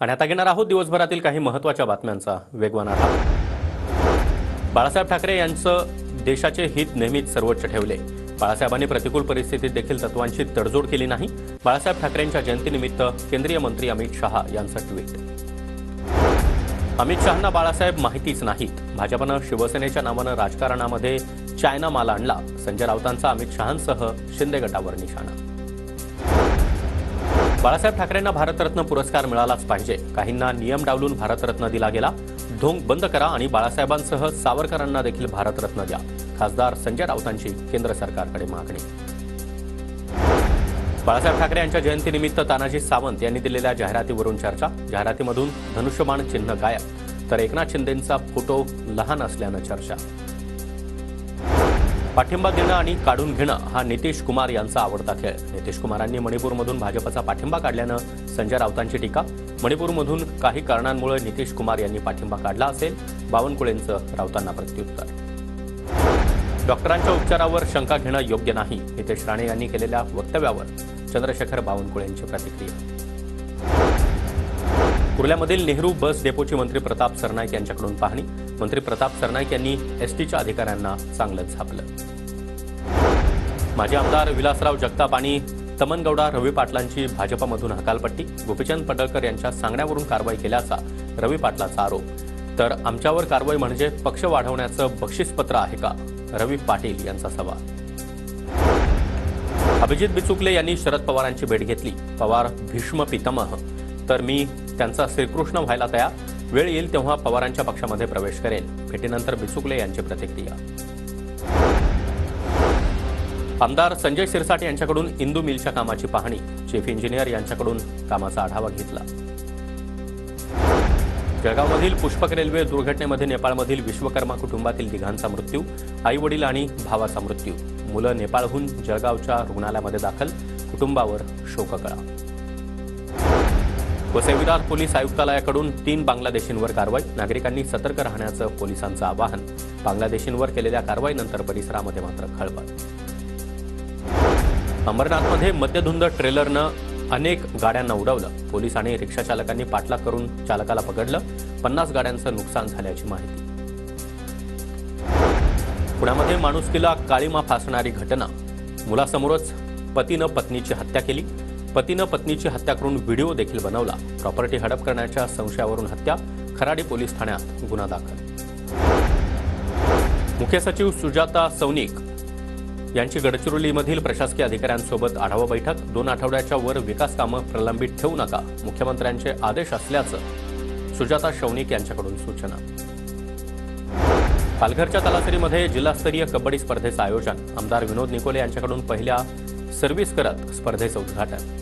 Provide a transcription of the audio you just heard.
आणि आता घेणार आहोत दिवसभरातील काही महत्त्वाच्या बातम्यांचा वेगवान आढावा। बाळासाहेब ठाकरे यांचं देशाचे हित नेहमीच सर्वोच्च ठेवले। बाळासाहेबांनी प्रतिकूल परिस्थितीत देखील तत्वांची तडजोड केली नाही। बाळासाहेब ठाकरेंच्या जयंतीनिमित्त केंद्रीय मंत्री अमित शहा यांचं ट्विट। अमित शहांना बाळासाहेब माहितीच नाहीत। भाजपनं शिवसेनेच्या नावानं राजकारणामध्ये चायना माल आणला। संजय राऊतांचा अमित शहांसह शिंदे गटावर निशाणा। बाळासाहेब ठाकरेंना भारतरत्न पुरस्कार मिळालाच पाहिजे। काहींना नियम डावलून भारतरत्न दिला गेला। ढोंग बंद करा आणि बाळासाहेबांसह सावरकरांना देखील भारतरत्न द्या। खासदार संजय राऊतांची केंद्र सरकारकडे मागणी। बाळासाहेब ठाकरे यांच्या जयंतीनिमित्त तानाजी सावंत यांनी दिलेल्या जाहिरातीवरून चर्चा। जाहिरातीमधून धनुष्यबाण चिन्ह गायब, तर एकनाथ शिंदेंचा फोटो लहान असल्यानं चर्चा। पाठिंबा देणं आणि काढून घेणं हा नितीश कुमार यांचा आवडता खेळ। नितीश कुमारांनी मणिपूरमधून भाजपचा पाठिंबा काढल्यानं संजय राऊतांची टीका। मणिपूरमधून काही कारणांमुळे नितीश कुमार यांनी पाठिंबा काढला असेल, बावनकुळेंचं राऊतांना प्रत्युत्तर। डॉक्टरांच्या उपचारावर शंका घेणं योग्य नाही, नितेश राणे यांनी केलेल्या वक्तव्यावर चंद्रशेखर बावनकुळेंची प्रतिक्रिया। कुर्ल्यामधील नेहरू बस डेपोची मंत्री प्रताप सरनाईक यांच्याकडून पाहणी। मंत्री प्रताप सरनाईक यांनी एसटीच्या अधिकाऱ्यांना चांगलंच झापलं। माजी आमदार विलासराव जगताप आणि तमनगौडा रवी पाटलांची भाजपमधून हकालपट्टी। गोपीचंद पडळकर यांच्या सांगण्यावरून कारवाई केल्याचा रवी पाटलाचा आरोप। तर आमच्यावर कारवाई म्हणजे पक्ष वाढवण्याचं बक्षीसपत्र आहे का, रवी पाटील यांचा सवाल। अभिजित बिचुकले यांनी शरद पवारांची भेट घेतली। पवार भीष्म पितामह, तर मी त्यांचा श्रीकृष्ण व्हायला तयार। वेळ येईल तेव्हा पवारांच्या पक्षामध्ये प्रवेश करेल। भेटीनंतर बिचुकले यांची प्रतिक्रिया। आमदार संजय शिरसाट यांच्याकडून इंदू मिलच्या कामाची पाहणी। चीफ इंजिनियर यांच्याकडून कामाचा आढावा घेतला। जळगावमधील पुष्पक रेल्वे दुर्घटनेमध्ये नेपाळमधील विश्वकर्मा कुटुंबातील तिघांचा मृत्यू। आई वडील आणि भावाचा मृत्यू। मुलं नेपाळहून जळगावच्या रुग्णालयामध्ये दाखल। कुटुंबावर शोककळा। वसई विरार पोलीस आयुक्तालयाकडून 3 बांगलादेशींवर कारवाई। नागरिकांनी सतर्क राहण्याचं पोलिसांचं आवाहन। बांगलादेशींवर केलेल्या कारवाईनंतर परिसरामध्ये मात्र खळबळ। अंबरनाथमध्ये मद्यधुंद ट्रेलरनं अनेक गाड्यांना उडवलं। पोलीस आणि रिक्षा चालकांनी पाठलाग करून चालकाला पकडलं। 50 गाड्यांचं नुकसान झाल्याची माहिती। पुण्यामध्ये माणुसकीला काळीमा फासणारी घटना। मुलासमोरच पतीनं पत्नीची हत्या केली। पतीनं पत्नीची हत्या करून व्हिडिओ देखील बनवला। प्रॉपर्टी हडप करण्याच्या संशयावरून हत्या। खराडी पोलीस ठाण्यात गुन्हा दाखल। मुख्य सचिव सुजाता सौनिक यांची गडचिरोलीमधील प्रशासकीय अधिकाऱ्यांसोबत आढावा बैठक। 2 आठवड्याच्या वर विकास कामं प्रलंबित ठेवू नका, मुख्यमंत्र्यांचे आदेश असल्याचं सुजाता सौनिक यांच्याकडून सूचना। पालघरच्या तलासरीमध्ये जिल्हास्तरीय कबड्डी स्पर्धेचं आयोजन। आमदार विनोद निकोले यांच्याकडून पहिल्या सर्व्हिस करत स्पर्धेचं उद्घाटन।